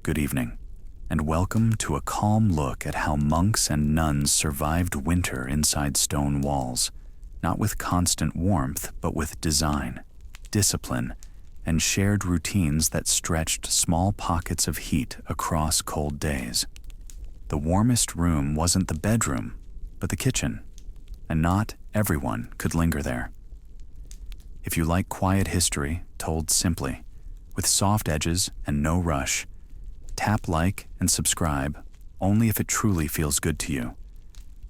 good evening, and welcome to a calm look at how monks and nuns survived winter inside stone walls, not with constant warmth, but with design, discipline, and shared routines that stretched small pockets of heat across cold days. The warmest room wasn't the bedroom, but the kitchen, and not everyone could linger there. If you like quiet history told simply, with soft edges and no rush, tap like and subscribe only if it truly feels good to you,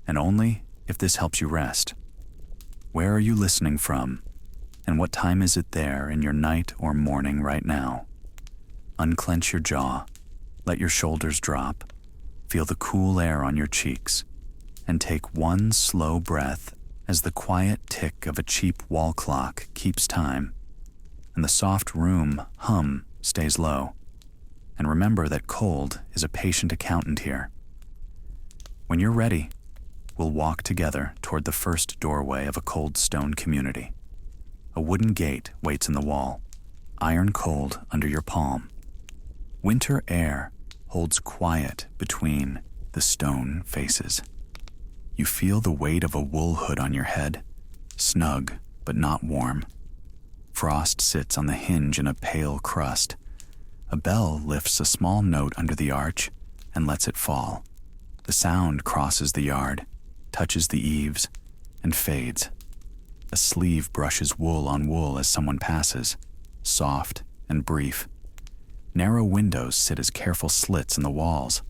and only if this helps you rest. Where are you listening from, and what time is it there in your night or morning right now? Unclench your jaw, let your shoulders drop, feel the cool air on your cheeks, and take one slow breath as the quiet tick of a cheap wall clock keeps time, and the soft room hum stays low. And remember that cold is a patient accountant here. When you're ready, we'll walk together toward the first doorway of a cold stone community. A wooden gate waits in the wall, iron cold under your palm. Winter air holds quiet between the stone faces. You feel the weight of a wool hood on your head, snug but not warm. Frost sits on the hinge in a pale crust. A bell lifts a small note under the arch and lets it fall. The sound crosses the yard, touches the eaves, and fades. A sleeve brushes wool on wool as someone passes, soft and brief. Narrow windows sit as careful slits in the walls.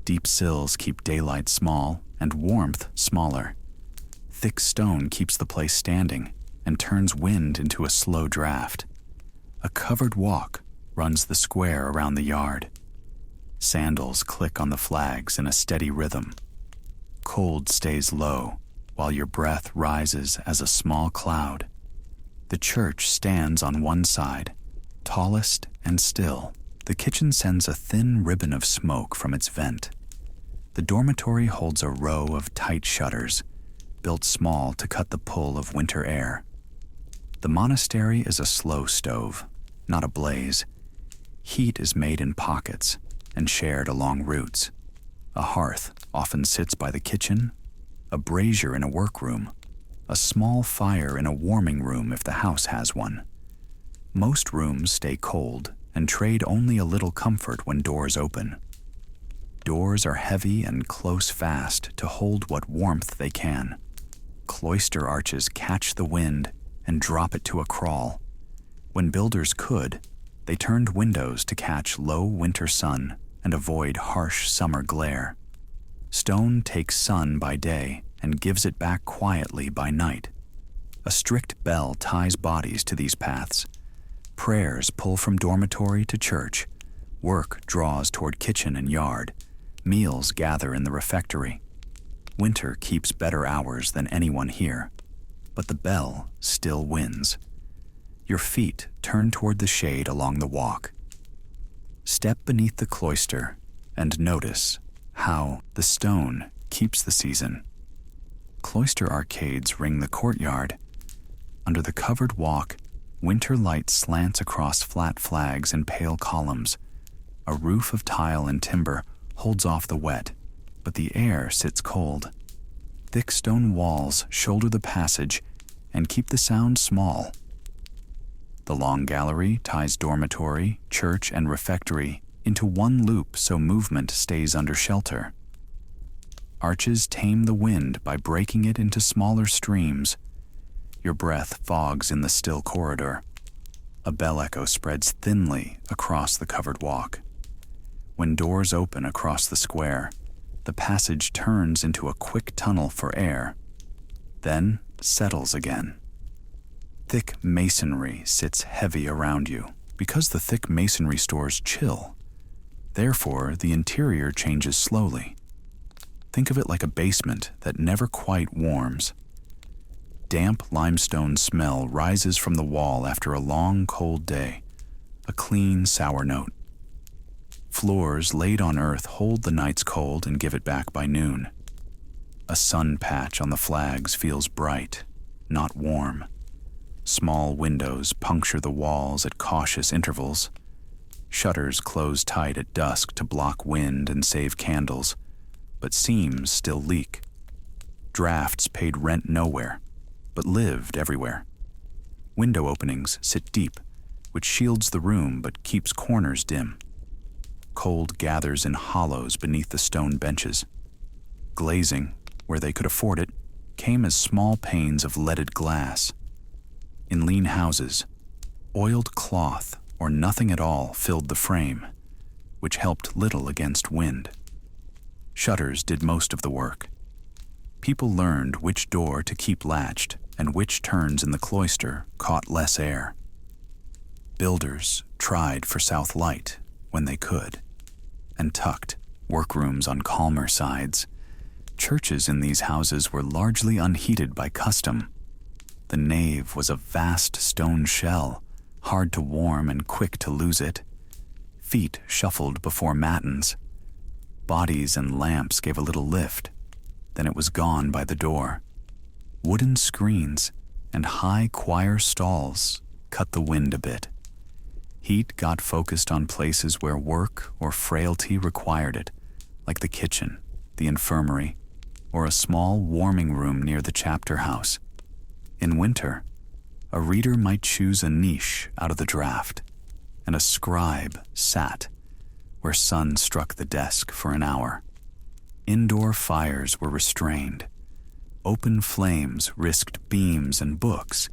Deep sills keep daylight small and warmth smaller. Thick stone keeps the place standing and turns wind into a slow draft. A covered walk runs the square around the yard. Sandals click on the flags in a steady rhythm. Cold stays low while your breath rises as a small cloud. The church stands on one side, tallest and still. The kitchen sends a thin ribbon of smoke from its vent. The dormitory holds a row of tight shutters, built small to cut the pull of winter air. The monastery is a slow stove, not a blaze. Heat is made in pockets and shared along routes. A hearth often sits by the kitchen, a brazier in a workroom, a small fire in a warming room if the house has one. Most rooms stay cold and trade only a little comfort when doors open. Doors are heavy and close fast to hold what warmth they can. Cloister arches catch the wind and drop it to a crawl. When builders could, they turned windows to catch low winter sun and avoid harsh summer glare. Stone takes sun by day and gives it back quietly by night. A strict bell ties bodies to these paths. Prayers pull from dormitory to church. Work draws toward kitchen and yard. Meals gather in the refectory. Winter keeps better hours than anyone here, but the bell still wins. Your feet turn toward the shade along the walk. Step beneath the cloister and notice how the stone keeps the season. Cloister arcades ring the courtyard. Under the covered walk, winter light slants across flat flags and pale columns. A roof of tile and timber holds off the wet, but the air sits cold. Thick stone walls shoulder the passage and keep the sound small. The long gallery ties dormitory, church, and refectory into one loop so movement stays under shelter. Arches tame the wind by breaking it into smaller streams. Your breath fogs in the still corridor. A bell echo spreads thinly across the covered walk. When doors open across the square, the passage turns into a quick tunnel for air, then settles again. Thick masonry sits heavy around you because the thick masonry stores chill. Therefore, the interior changes slowly. Think of it like a basement that never quite warms. Damp limestone smell rises from the wall after a long, cold day, a clean, sour note. Floors laid on earth hold the night's cold and give it back by noon. A sun patch on the flags feels bright, not warm. Small windows puncture the walls at cautious intervals. Shutters close tight at dusk to block wind and save candles, but seams still leak. Drafts paid rent nowhere, but lived everywhere. Window openings sit deep, which shields the room but keeps corners dim. Cold gathers in hollows beneath the stone benches. Glazing, where they could afford it, came as small panes of leaded glass. In lean houses, oiled cloth or nothing at all filled the frame, which helped little against wind. Shutters did most of the work. People learned which door to keep latched and which turns in the cloister caught less air. Builders tried for south light when they could, and tucked workrooms on calmer sides. Churches in these houses were largely unheated by custom. The nave was a vast stone shell, hard to warm and quick to lose it. Feet shuffled before matins. Bodies and lamps gave a little lift, then it was gone by the door. Wooden screens and high choir stalls cut the wind a bit. Heat got focused on places where work or frailty required it, like the kitchen, the infirmary, or a small warming room near the chapter house. In winter, a reader might choose a niche out of the draft, and a scribe sat where sun struck the desk for an hour. Indoor fires were restrained. Open flames risked beams and books,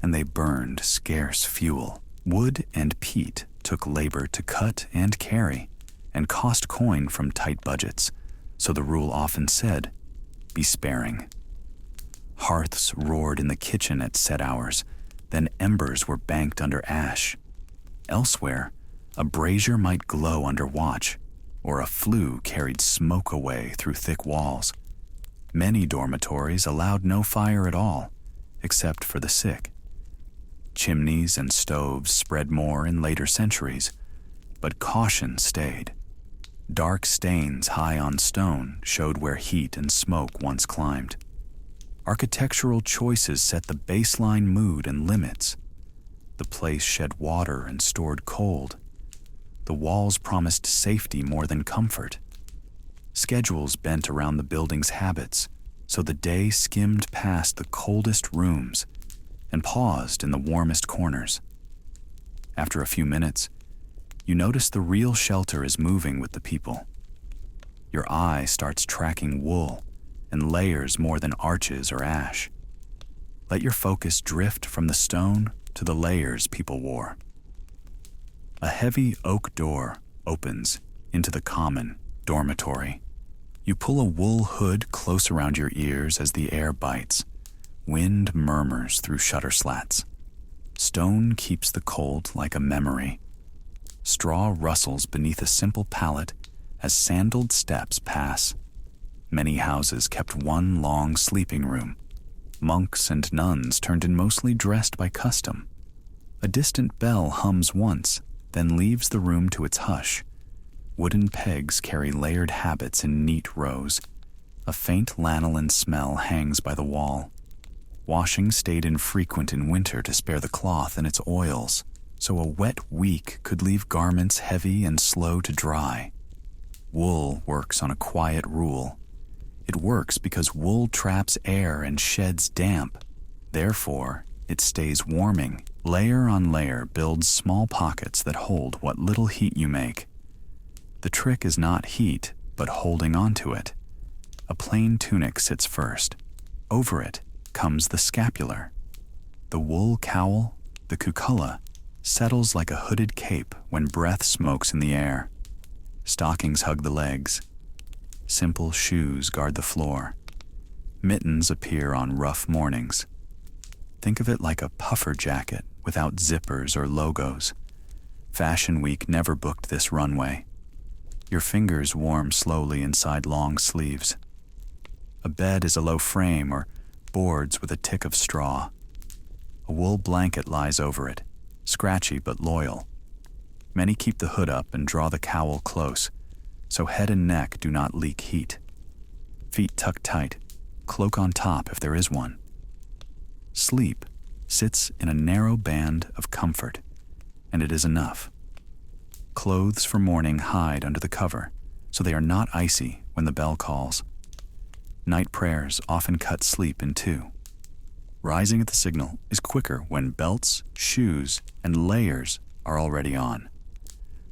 and they burned scarce fuel. Wood and peat took labor to cut and carry, and cost coin from tight budgets, so the rule often said, be sparing. Hearths roared in the kitchen at set hours, then embers were banked under ash. Elsewhere, a brazier might glow under watch, or a flue carried smoke away through thick walls. Many dormitories allowed no fire at all, except for the sick. Chimneys and stoves spread more in later centuries, but caution stayed. Dark stains high on stone showed where heat and smoke once climbed. Architectural choices set the baseline mood and limits. The place shed water and stored cold. The walls promised safety more than comfort. Schedules bent around the building's habits, so the day skimmed past the coldest rooms and paused in the warmest corners. After a few minutes, you notice the real shelter is moving with the people. Your eye starts tracking wool and layers more than arches or ash. Let your focus drift from the stone to the layers people wore. A heavy oak door opens into the common dormitory. You pull a wool hood close around your ears as the air bites. Wind murmurs through shutter slats. Stone keeps the cold like a memory. Straw rustles beneath a simple pallet as sandaled steps pass. Many houses kept one long sleeping room. Monks and nuns turned in mostly dressed by custom. A distant bell hums once, then leaves the room to its hush. Wooden pegs carry layered habits in neat rows. A faint lanolin smell hangs by the wall. Washing stayed infrequent in winter to spare the cloth and its oils, so a wet week could leave garments heavy and slow to dry. Wool works on a quiet rule. It works because wool traps air and sheds damp. Therefore, it stays warming. Layer on layer builds small pockets that hold what little heat you make. The trick is not heat, but holding onto it. A plain tunic sits first. Over it comes the scapular. The wool cowl, the cuculla, settles like a hooded cape when breath smokes in the air. Stockings hug the legs. Simple shoes guard the floor. Mittens appear on rough mornings. Think of it like a puffer jacket without zippers or logos. Fashion Week never booked this runway. Your fingers warm slowly inside long sleeves. A bed is a low frame or boards with a tick of straw. A wool blanket lies over it, scratchy but loyal. Many keep the hood up and draw the cowl close, so head and neck do not leak heat. Feet tucked tight, cloak on top if there is one. Sleep sits in a narrow band of comfort, and it is enough. Clothes for mourning hide under the cover, so they are not icy when the bell calls. Night prayers often cut sleep in two. Rising at the signal is quicker when belts, shoes, and layers are already on.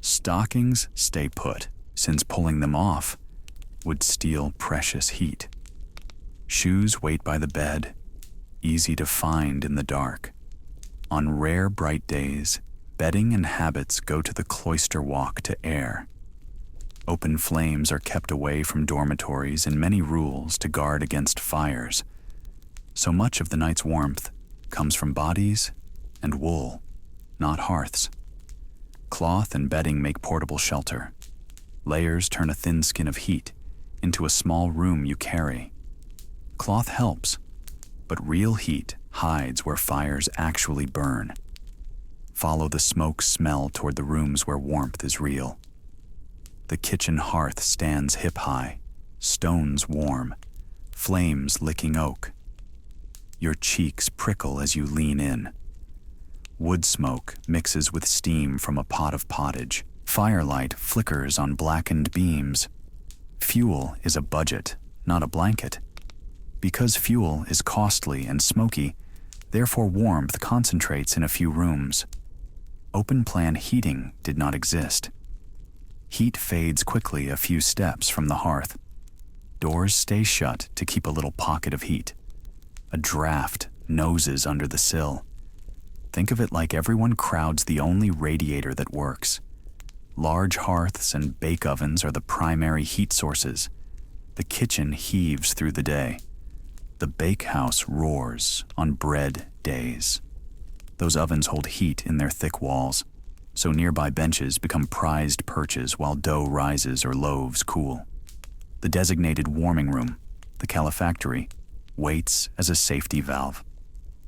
Stockings stay put, since pulling them off would steal precious heat. Shoes wait by the bed, easy to find in the dark. On rare bright days, bedding and habits go to the cloister walk to air. Open flames are kept away from dormitories and many rules to guard against fires. So much of the night's warmth comes from bodies and wool, not hearths. Cloth and bedding make portable shelter. Layers turn a thin skin of heat into a small room you carry. Cloth helps, but real heat hides where fires actually burn. Follow the smoke smell toward the rooms where warmth is real. The kitchen hearth stands hip-high, stones warm, flames licking oak. Your cheeks prickle as you lean in. Wood smoke mixes with steam from a pot of pottage. Firelight flickers on blackened beams. Fuel is a budget, not a blanket. Because fuel is costly and smoky, therefore warmth concentrates in a few rooms. Open-plan heating did not exist. Heat fades quickly a few steps from the hearth. Doors stay shut to keep a little pocket of heat. A draft noses under the sill. Think of it like everyone crowds the only radiator that works. Large hearths and bake ovens are the primary heat sources. The kitchen heaves through the day. The bakehouse roars on bread days. Those ovens hold heat in their thick walls, so nearby benches become prized perches while dough rises or loaves cool. The designated warming room, the calefactory, waits as a safety valve.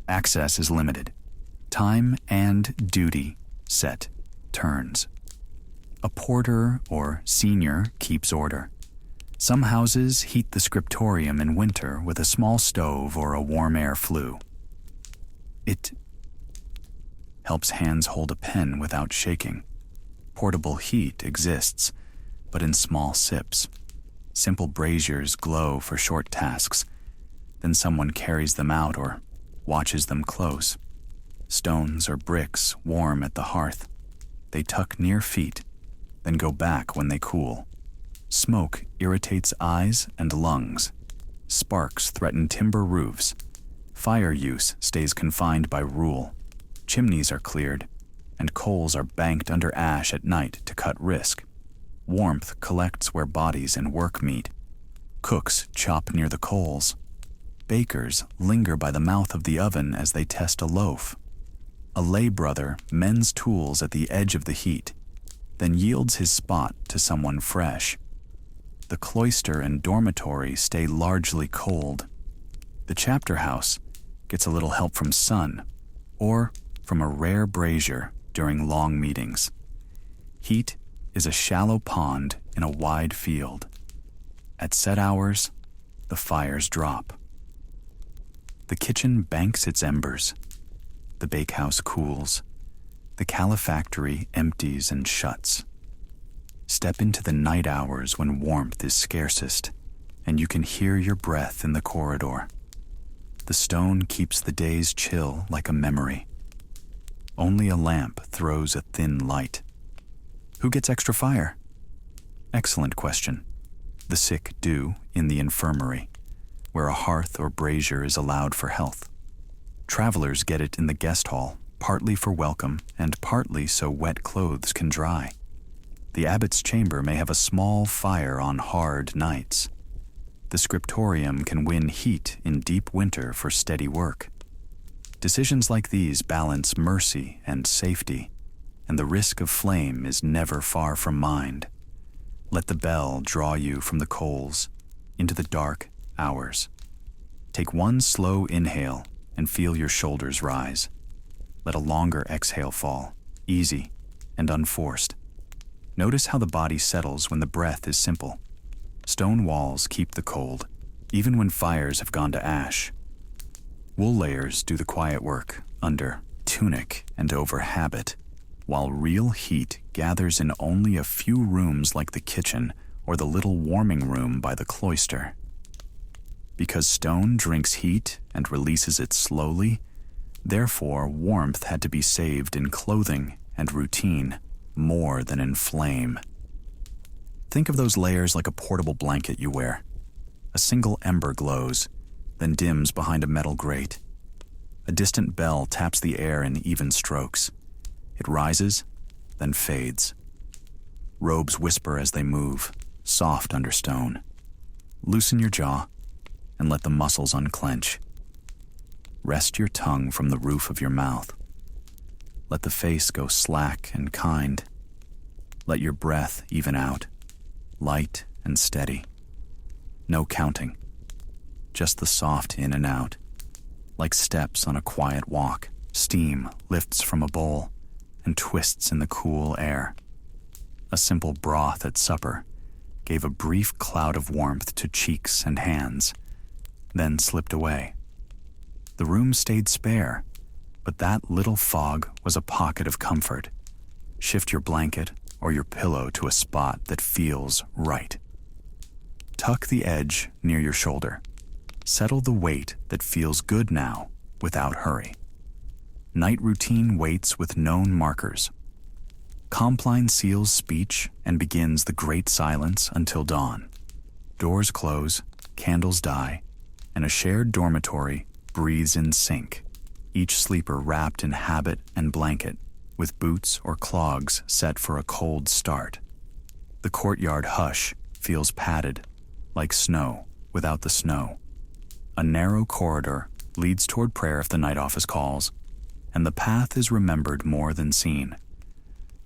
Access is limited. Time and duty set turns. A porter or senior keeps order. Some houses heat the scriptorium in winter with a small stove or a warm air flue. It helps hands hold a pen without shaking. Portable heat exists, but in small sips. Simple braziers glow for short tasks. Then someone carries them out or watches them close. Stones or bricks warm at the hearth. They tuck near feet, then go back when they cool. Smoke irritates eyes and lungs. Sparks threaten timber roofs. Fire use stays confined by rule. Chimneys are cleared, and coals are banked under ash at night to cut risk. Warmth collects where bodies and work meet. Cooks chop near the coals. Bakers linger by the mouth of the oven as they test a loaf. A lay brother mends tools at the edge of the heat, then yields his spot to someone fresh. The cloister and dormitory stay largely cold. The chapter house gets a little help from sun, or from a rare brazier during long meetings. Heat is a shallow pond in a wide field. At set hours, the fires drop. The kitchen banks its embers. The bakehouse cools. The calefactory empties and shuts. Step into the night hours when warmth is scarcest, and you can hear your breath in the corridor. The stone keeps the day's chill like a memory. Only a lamp throws a thin light. Who gets extra fire? Excellent question. The sick do in the infirmary, where a hearth or brazier is allowed for health. Travelers get it in the guest hall, partly for welcome and partly so wet clothes can dry. The abbot's chamber may have a small fire on hard nights. The scriptorium can win heat in deep winter for steady work. Decisions like these balance mercy and safety, and the risk of flame is never far from mind. Let the bell draw you from the coals into the dark hours. Take one slow inhale and feel your shoulders rise. Let a longer exhale fall, easy and unforced. Notice how the body settles when the breath is simple. Stone walls keep the cold, even when fires have gone to ash. Wool layers do the quiet work under tunic and over habit. while real heat gathers in only a few rooms like the kitchen or the little warming room by the cloister. Because stone drinks heat and releases it slowly, therefore warmth had to be saved in clothing and routine more than in flame. Think of those layers like a portable blanket you wear. A single ember glows, then dims behind a metal grate. A distant bell taps the air in even strokes. It rises, then fades. Robes whisper as they move, soft under stone. Loosen your jaw and let the muscles unclench. Rest your tongue from the roof of your mouth. Let the face go slack and kind. Let your breath even out, light and steady. No counting, just the soft in and out. Like steps on a quiet walk, steam lifts from a bowl and twists in the cool air. A simple broth at supper gave a brief cloud of warmth to cheeks and hands, then slipped away. The room stayed spare, but that little fog was a pocket of comfort. Shift your blanket or your pillow to a spot that feels right. Tuck the edge near your shoulder. Settle the weight that feels good now without hurry. Night routine waits with known markers. Compline seals speech and begins the great silence until dawn. Doors close, candles die, and a shared dormitory breathes in sync, each sleeper wrapped in habit and blanket, with boots or clogs set for a cold start. The courtyard hush feels padded, like snow without the snow. A narrow corridor leads toward prayer if the night office calls, and the path is remembered more than seen.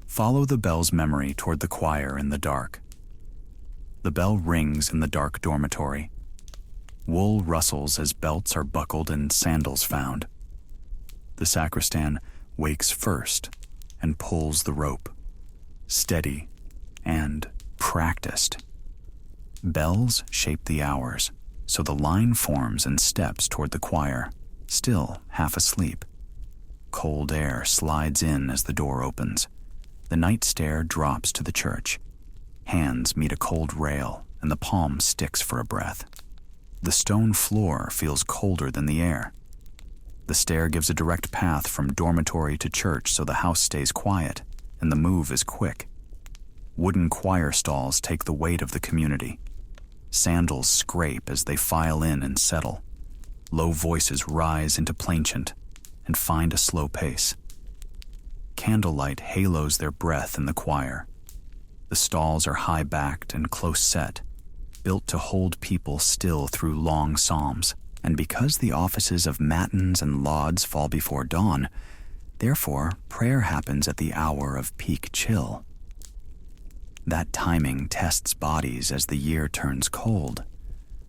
Follow the bell's memory toward the choir in the dark. The bell rings in the dark dormitory. Wool rustles as belts are buckled and sandals found. The sacristan wakes first and pulls the rope, steady and practiced. Bells shape the hours, so the line forms and steps toward the choir, still half asleep. Cold air slides in as the door opens. The night stair drops to the church. Hands meet a cold rail, and the palm sticks for a breath. The stone floor feels colder than the air. The stair gives a direct path from dormitory to church so the house stays quiet, and the move is quick. Wooden choir stalls take the weight of the community. Sandals scrape as they file in and settle. Low voices rise into plainchant and find a slow pace. Candlelight halos their breath in the choir. The stalls are high-backed and close-set, built to hold people still through long psalms, and because the offices of matins and lauds fall before dawn, therefore prayer happens at the hour of peak chill. That timing tests bodies as the year turns cold.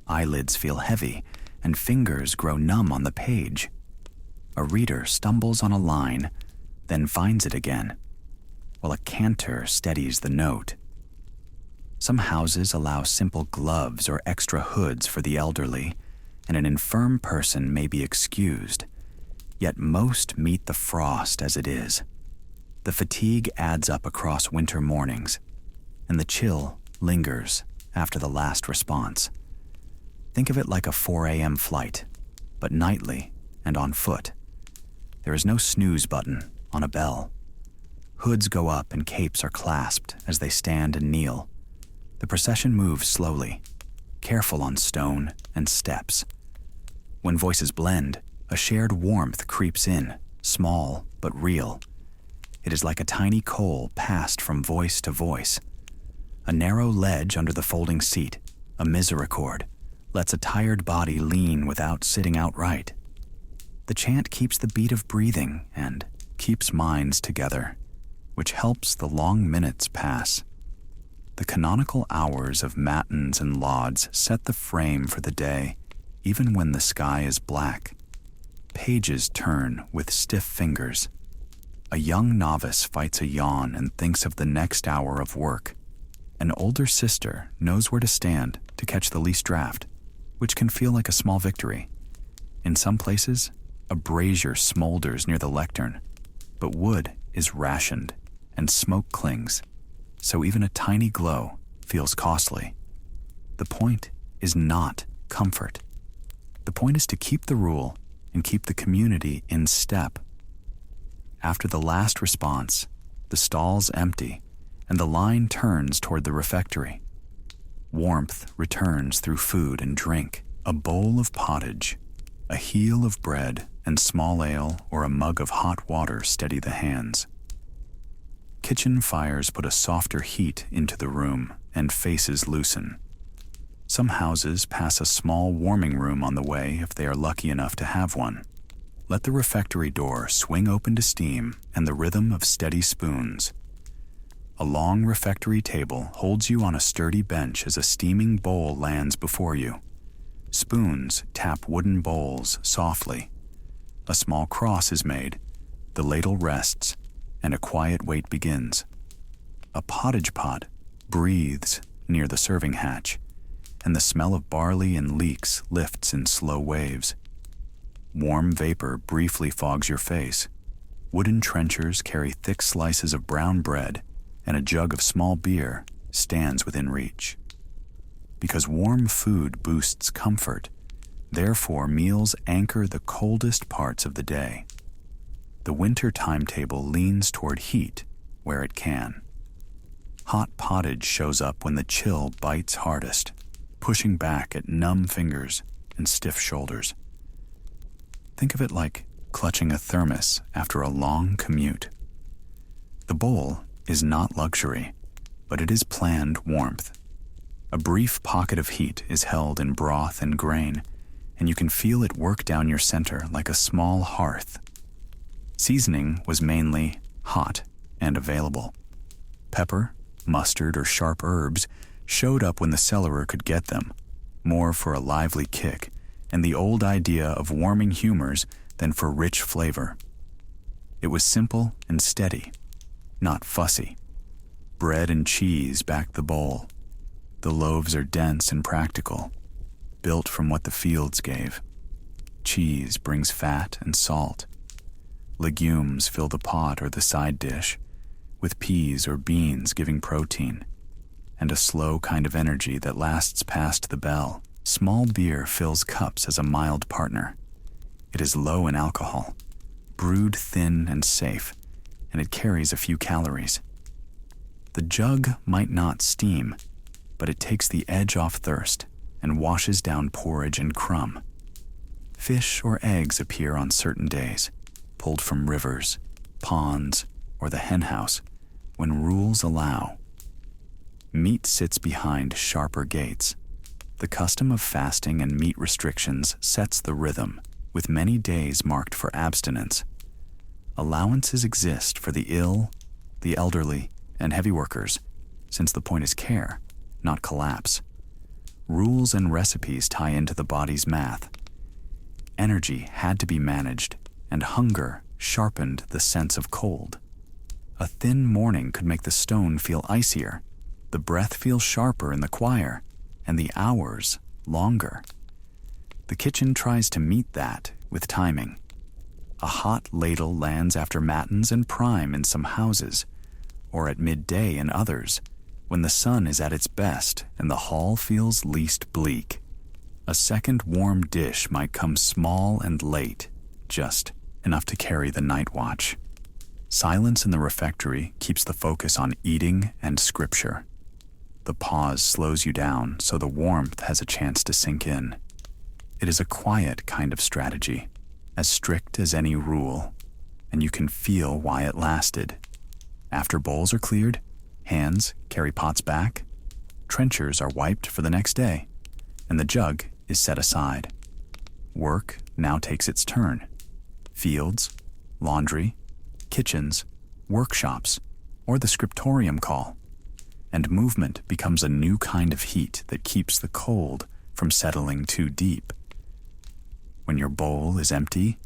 Eyelids feel heavy, and fingers grow numb on the page. A reader stumbles on a line, then finds it again, while a cantor steadies the note. Some houses allow simple gloves or extra hoods for the elderly, and an infirm person may be excused, yet most meet the frost as it is. The fatigue adds up across winter mornings, and the chill lingers after the last response. Think of it like a 4 a.m. flight, but nightly and on foot. There is no snooze button on a bell. Hoods go up and capes are clasped as they stand and kneel. The procession moves slowly, careful on stone and steps. When voices blend, a shared warmth creeps in, small but real. It is like a tiny coal passed from voice to voice. A narrow ledge under the folding seat, a misericord, lets a tired body lean without sitting outright. The chant keeps the beat of breathing and keeps minds together, which helps the long minutes pass. The canonical hours of matins and lauds set the frame for the day, even when the sky is black. Pages turn with stiff fingers. A young novice fights a yawn and thinks of the next hour of work. An older sister knows where to stand to catch the least draft, which can feel like a small victory. In some places, a brazier smolders near the lectern, but wood is rationed and smoke clings, so even a tiny glow feels costly. The point is not comfort. The point is to keep the rule and keep the community in step. After the last response, the stalls empty and the line turns toward the refectory. Warmth returns through food and drink, a bowl of pottage, a heel of bread, and small ale or a mug of hot water steady the hands. Kitchen fires put a softer heat into the room and faces loosen. Some houses pass a small warming room on the way if they are lucky enough to have one. Let the refectory door swing open to steam and the rhythm of steady spoons. A long refectory table holds you on a sturdy bench as a steaming bowl lands before you. Spoons tap wooden bowls softly. A small cross is made, the ladle rests, and a quiet wait begins. A pottage pot breathes near the serving hatch, and the smell of barley and leeks lifts in slow waves. Warm vapor briefly fogs your face. Wooden trenchers carry thick slices of brown bread, and a jug of small beer stands within reach. Because warm food boosts comfort, therefore meals anchor the coldest parts of the day. The winter timetable leans toward heat where it can. Hot pottage shows up when the chill bites hardest, pushing back at numb fingers and stiff shoulders. Think of it like clutching a thermos after a long commute. The bowl is not luxury, but it is planned warmth. A brief pocket of heat is held in broth and grain, and you can feel it work down your center like a small hearth. Seasoning was mainly hot and available. Pepper, mustard, or sharp herbs showed up when the cellarer could get them, more for a lively kick and the old idea of warming humors than for rich flavor. It was simple and steady, not fussy. Bread and cheese backed the bowl. The loaves are dense and practical, built from what the fields gave. Cheese brings fat and salt. Legumes fill the pot or the side dish, with peas or beans giving protein, and a slow kind of energy that lasts past the bell. Small beer fills cups as a mild partner. It is low in alcohol, brewed thin and safe, and it carries a few calories. The jug might not steam, but it takes the edge off thirst and washes down porridge and crumb. Fish or eggs appear on certain days, pulled from rivers, ponds, or the henhouse, when rules allow. Meat sits behind sharper gates. The custom of fasting and meat restrictions sets the rhythm, with many days marked for abstinence. Allowances exist for the ill, the elderly, and heavy workers, since the point is care, not collapse. Rules and recipes tie into the body's math. Energy had to be managed, and hunger sharpened the sense of cold. A thin morning could make the stone feel icier, the breath feel sharper in the choir, and the hours longer. The kitchen tries to meet that with timing. A hot ladle lands after matins and prime in some houses, or at midday in others, when the sun is at its best and the hall feels least bleak. A second warm dish might come small and late, just enough to carry the night watch. Silence in the refectory keeps the focus on eating and scripture. The pause slows you down so the warmth has a chance to sink in. It is a quiet kind of strategy, as strict as any rule, and you can feel why it lasted. After bowls are cleared, hands carry pots back, trenchers are wiped for the next day, and the jug is set aside. Work now takes its turn. Fields, laundry, kitchens, workshops, or the scriptorium call. And movement becomes a new kind of heat that keeps the cold from settling too deep. When your bowl is empty,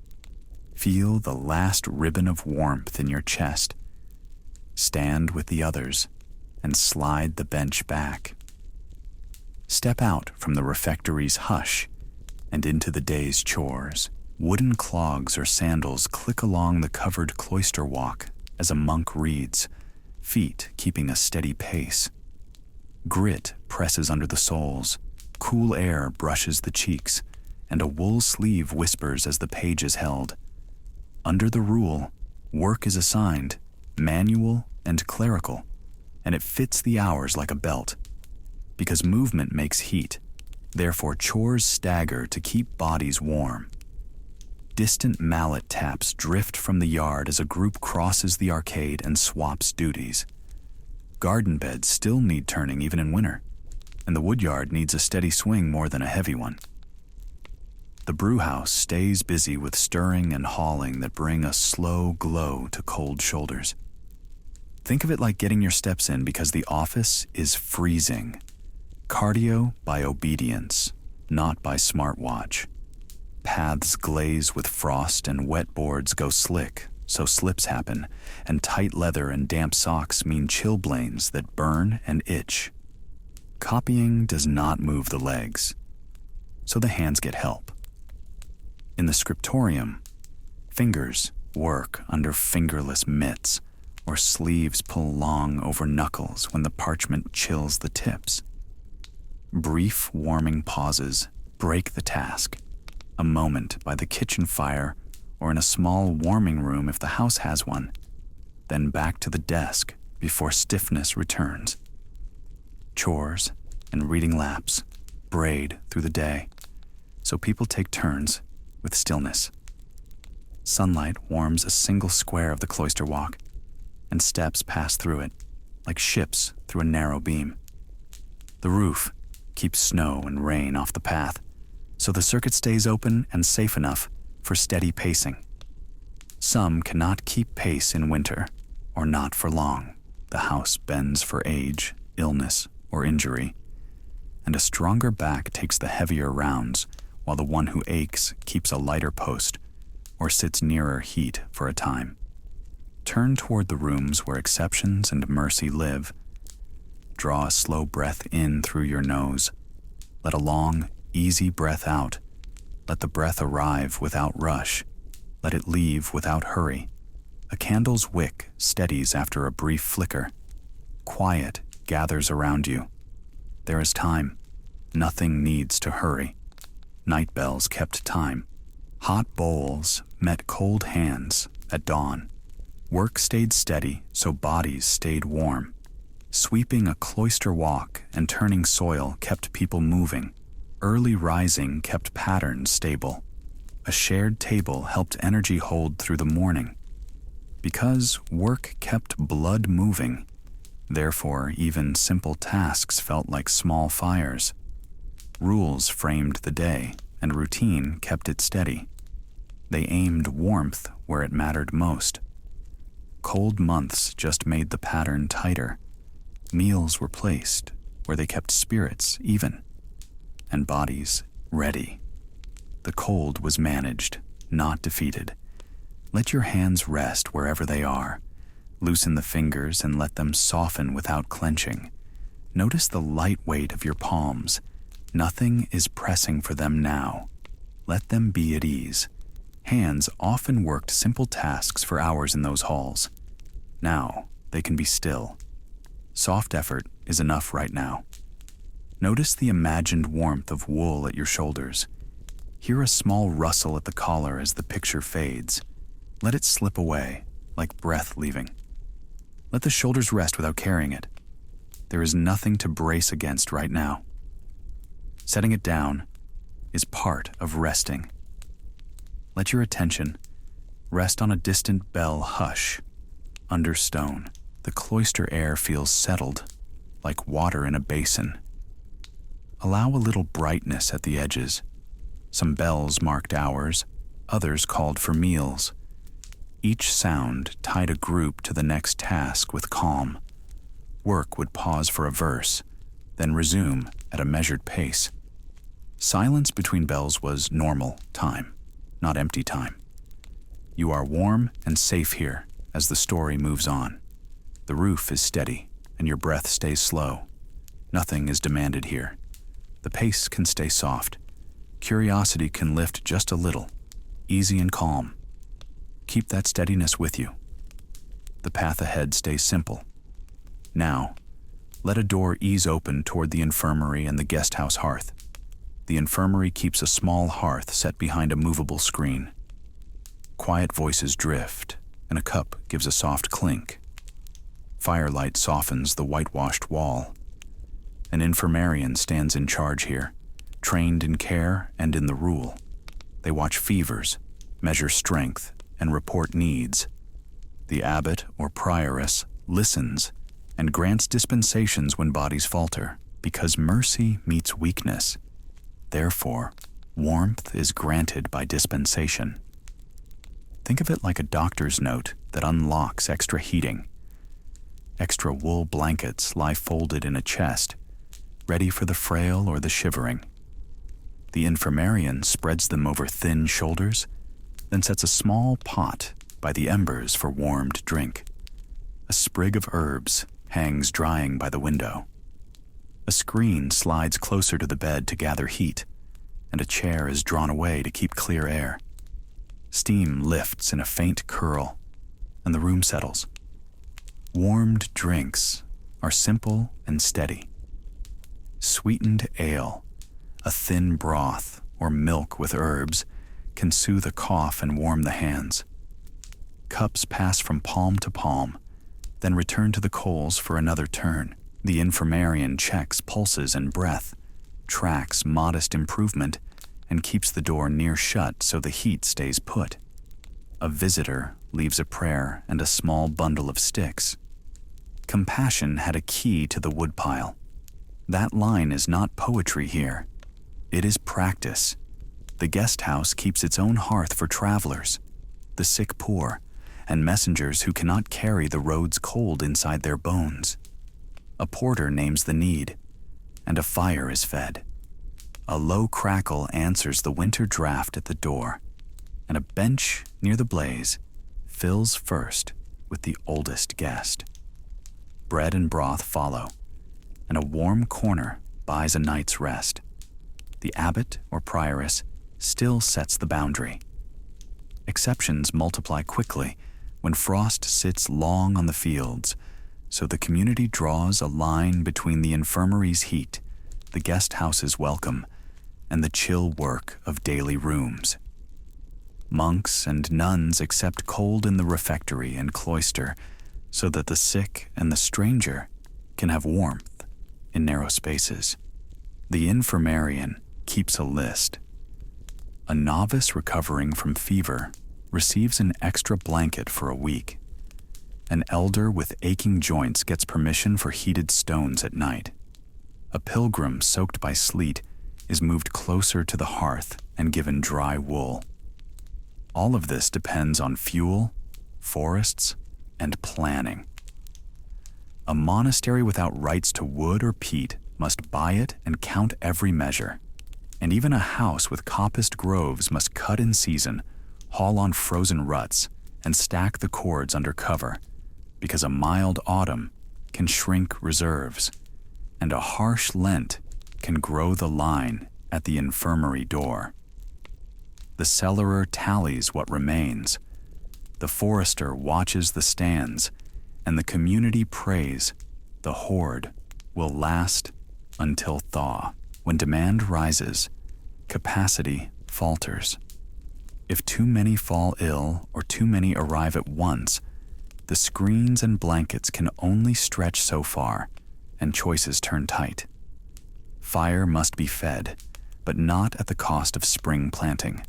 feel the last ribbon of warmth in your chest. Stand with the others and slide the bench back. Step out from the refectory's hush and into the day's chores. Wooden clogs or sandals click along the covered cloister walk as a monk reads, feet keeping a steady pace. Grit presses under the soles, cool air brushes the cheeks, and a wool sleeve whispers as the page is held. Under the rule, work is assigned, manual and clerical, and it fits the hours like a belt. Because movement makes heat, therefore chores stagger to keep bodies warm. Distant mallet taps drift from the yard as a group crosses the arcade and swaps duties. Garden beds still need turning even in winter, and the woodyard needs a steady swing more than a heavy one. The brewhouse stays busy with stirring and hauling that bring a slow glow to cold shoulders. Think of it like getting your steps in because the office is freezing. Cardio by obedience, not by smartwatch. Paths glaze with frost and wet boards go slick, so slips happen, and tight leather and damp socks mean chilblains that burn and itch. Copying does not move the legs, so the hands get help. In the scriptorium, fingers work under fingerless mitts, or sleeves pull long over knuckles when the parchment chills the tips. Brief, warming pauses break the task. A moment by the kitchen fire or in a small warming room if the house has one. Then back to the desk before stiffness returns. Chores and reading laps braid through the day, so people take turns with stillness. Sunlight warms a single square of the cloister walk, and steps pass through it like ships through a narrow beam. The roof keeps snow and rain off the path, so the circuit stays open and safe enough for steady pacing. Some cannot keep pace in winter, or not for long. The house bends for age, illness, or injury, and a stronger back takes the heavier rounds, while the one who aches keeps a lighter post or sits nearer heat for a time. Turn toward the rooms where exceptions and mercy live. Draw a slow breath in through your nose. Let a long, easy breath out. Let the breath arrive without rush. Let it leave without hurry. A candle's wick steadies after a brief flicker. Quiet gathers around you. There is time. Nothing needs to hurry. Night bells kept time. Hot bowls met cold hands at dawn. Work stayed steady, so bodies stayed warm. Sweeping a cloister walk and turning soil kept people moving. Early rising kept patterns stable. A shared table helped energy hold through the morning. Because work kept blood moving, therefore even simple tasks felt like small fires. Rules framed the day, and routine kept it steady. They aimed warmth where it mattered most. Cold months just made the pattern tighter. Meals were placed where they kept spirits even, and bodies ready. The cold was managed, not defeated. Let your hands rest wherever they are. Loosen the fingers and let them soften without clenching. Notice the light weight of your palms. Nothing is pressing for them now. Let them be at ease. Hands often worked simple tasks for hours in those halls. Now they can be still. Soft effort is enough right now. Notice the imagined warmth of wool at your shoulders. Hear a small rustle at the collar as the picture fades. Let it slip away, like breath leaving. Let the shoulders rest without carrying it. There is nothing to brace against right now. Setting it down is part of resting. Let your attention rest on a distant bell hush. Under stone, the cloister air feels settled, like water in a basin. Allow a little brightness at the edges. Some bells marked hours, others called for meals. Each sound tied a group to the next task with calm. Work would pause for a verse, then resume at a measured pace. Silence between bells was normal time, not empty time. You are warm and safe here as the story moves on. The roof is steady and your breath stays slow. Nothing is demanded here. The pace can stay soft. Curiosity can lift just a little, easy and calm. Keep that steadiness with you. The path ahead stays simple, Now, let a door ease open toward the infirmary and the guest house hearth. The infirmary keeps a small hearth set behind a movable screen. Quiet voices drift, and a cup gives a soft clink. Firelight softens the whitewashed wall. An infirmarian stands in charge here, trained in care and in the rule. They watch fevers, measure strength, and report needs. The abbot or prioress listens and grants dispensations when bodies falter, because mercy meets weakness. Therefore, warmth is granted by dispensation. Think of it like a doctor's note that unlocks extra heating. Extra wool blankets lie folded in a chest, ready for the frail or the shivering. The infirmarian spreads them over thin shoulders, then sets a small pot by the embers for warmed drink. A sprig of herbs hangs drying by the window. A screen slides closer to the bed to gather heat, and a chair is drawn away to keep clear air. Steam lifts in a faint curl, and the room settles. Warmed drinks are simple and steady. Sweetened ale, a thin broth, or milk with herbs can soothe a cough and warm the hands. Cups pass from palm to palm, then return to the coals for another turn. The infirmarian checks pulses and breath, tracks modest improvement, and keeps the door near shut so the heat stays put. A visitor leaves a prayer and a small bundle of sticks. Compassion had a key to the woodpile. That line is not poetry here. It is practice. The guest house keeps its own hearth for travelers, the sick poor, and messengers who cannot carry the road's cold inside their bones. A porter names the need, and a fire is fed. A low crackle answers the winter draft at the door, and a bench near the blaze fills first with the oldest guest. Bread and broth follow, and a warm corner buys a night's rest. The abbot or prioress still sets the boundary. Exceptions multiply quickly when frost sits long on the fields, so the community draws a line between the infirmary's heat, the guest house's welcome, and the chill work of daily rooms. Monks and nuns accept cold in the refectory and cloister so that the sick and the stranger can have warmth in narrow spaces. The infirmarian keeps a list. A novice recovering from fever receives an extra blanket for a week. An elder with aching joints gets permission for heated stones at night. A pilgrim soaked by sleet is moved closer to the hearth and given dry wool. All of this depends on fuel, forests, and planning. A monastery without rights to wood or peat must buy it and count every measure. And even a house with coppiced groves must cut in season, haul on frozen ruts, and stack the cords under cover, because a mild autumn can shrink reserves, and a harsh Lent can grow the line at the infirmary door. The cellarer tallies what remains, the forester watches the stands, and the community prays the hoard will last until thaw. When demand rises, capacity falters. If too many fall ill or too many arrive at once, the screens and blankets can only stretch so far, and choices turn tight. Fire must be fed, but not at the cost of spring planting.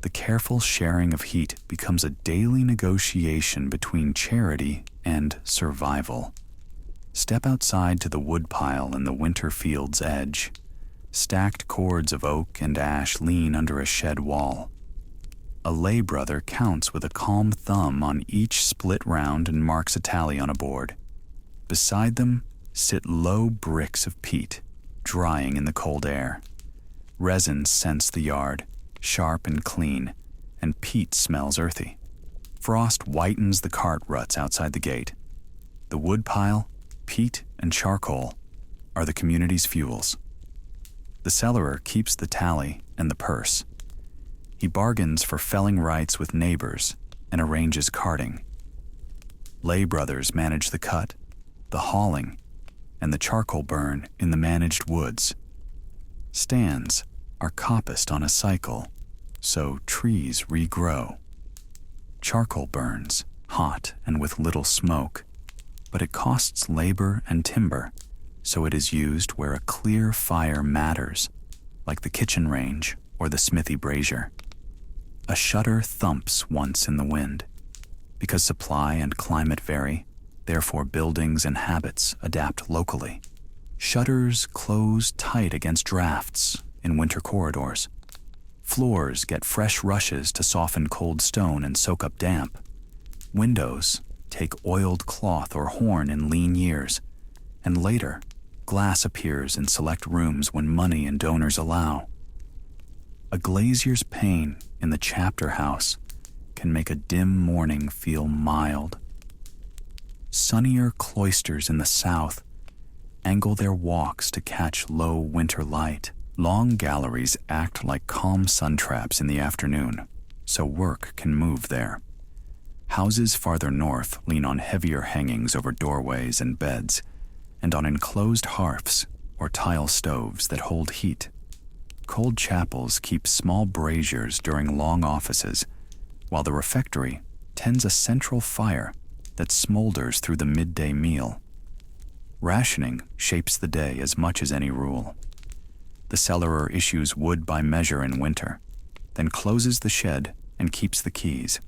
The careful sharing of heat becomes a daily negotiation between charity and survival. Step outside to the woodpile in the winter field's edge. Stacked cords of oak and ash lean under a shed wall. A lay brother counts with a calm thumb on each split round and marks a tally on a board. Beside them sit low bricks of peat, drying in the cold air. Resin scents the yard, sharp and clean, and peat smells earthy. Frost whitens the cart ruts outside the gate. The woodpile, peat, and charcoal are the community's fuels. The cellarer keeps the tally and the purse. He bargains for felling rights with neighbors and arranges carting. Lay brothers manage the cut, the hauling, and the charcoal burn in the managed woods. Stands are coppiced on a cycle, so trees regrow. Charcoal burns, hot and with little smoke, but it costs labor and timber, so it is used where a clear fire matters, like the kitchen range or the smithy brazier. A shutter thumps once in the wind. Because supply and climate vary, therefore buildings and habits adapt locally. Shutters close tight against drafts in winter corridors. Floors get fresh rushes to soften cold stone and soak up damp. Windows take oiled cloth or horn in lean years, and later, glass appears in select rooms when money and donors allow. A glazier's pane in the chapter house can make a dim morning feel mild. Sunnier cloisters in the south angle their walks to catch low winter light. Long galleries act like calm sun traps in the afternoon, so work can move there. Houses farther north lean on heavier hangings over doorways and beds, and on enclosed hearths or tile stoves that hold heat. Cold chapels keep small braziers during long offices, while the refectory tends a central fire that smolders through the midday meal. Rationing shapes the day as much as any rule. The cellarer issues wood by measure in winter, then closes the shed and keeps the keys.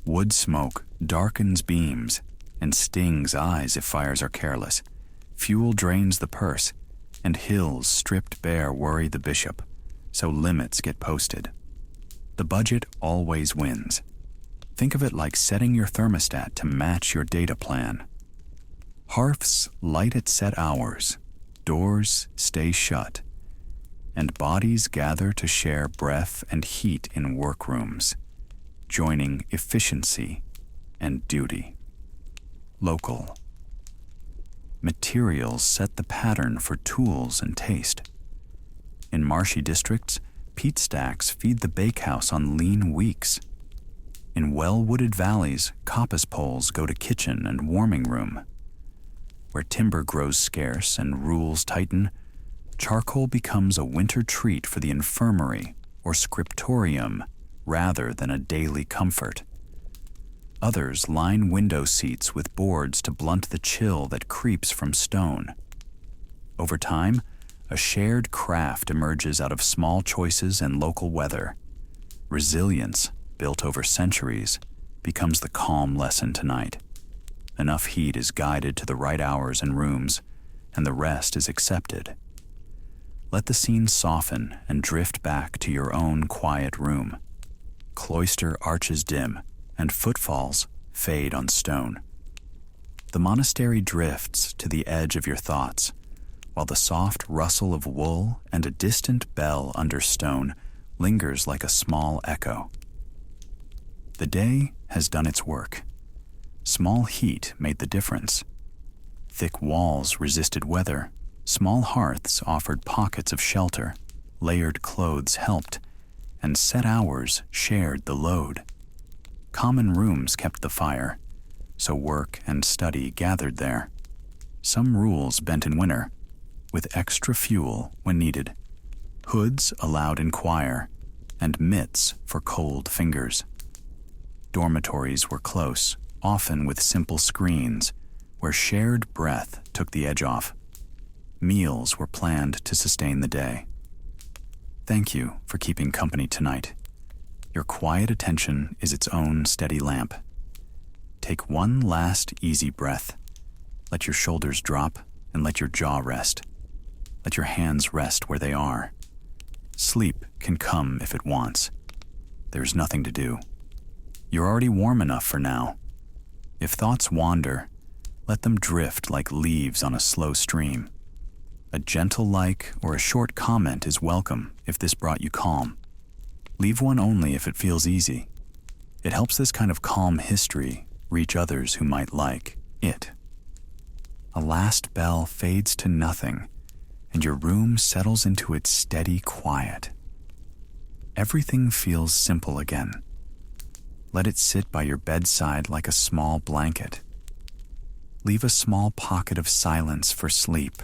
Wood smoke darkens beams and stings eyes if fires are careless. Fuel drains the purse, and hills stripped bare worry the bishop, so limits get posted. The budget always wins. Think of it like setting your thermostat to match your data plan. Hearths light at set hours, doors stay shut, and bodies gather to share breath and heat in workrooms, joining efficiency and duty. Local. Materials set the pattern for tools and taste. In marshy districts, peat stacks feed the bakehouse on lean weeks. In well-wooded valleys, coppice poles go to kitchen and warming room. Where timber grows scarce and rules tighten, charcoal becomes a winter treat for the infirmary or scriptorium rather than a daily comfort. Others line window seats with boards to blunt the chill that creeps from stone. Over time, a shared craft emerges out of small choices and local weather. Resilience, built over centuries, becomes the calm lesson tonight. Enough heat is guided to the right hours and rooms, and the rest is accepted. Let the scene soften and drift back to your own quiet room. Cloister arches dim, and footfalls fade on stone. The monastery drifts to the edge of your thoughts, while the soft rustle of wool and a distant bell under stone lingers like a small echo. The day has done its work. Small heat made the difference. Thick walls resisted weather. Small hearths offered pockets of shelter. Layered clothes helped, and set hours shared the load. Common rooms kept the fire, so work and study gathered there. Some rules bent in winter, with extra fuel when needed. Hoods allowed inquire, and mitts for cold fingers. Dormitories were close, often with simple screens, where shared breath took the edge off. Meals were planned to sustain the day. Thank you for keeping company tonight. Your quiet attention is its own steady lamp. Take one last easy breath. Let your shoulders drop and let your jaw rest. Let your hands rest where they are. Sleep can come if it wants. There's nothing to do. You're already warm enough for now. If thoughts wander, let them drift like leaves on a slow stream. A gentle like or a short comment is welcome if this brought you calm. Leave one only if it feels easy. It helps this kind of calm history reach others who might like it. A last bell fades to nothing, and your room settles into its steady quiet. Everything feels simple again. Let it sit by your bedside like a small blanket. leave a small pocket of silence for sleep.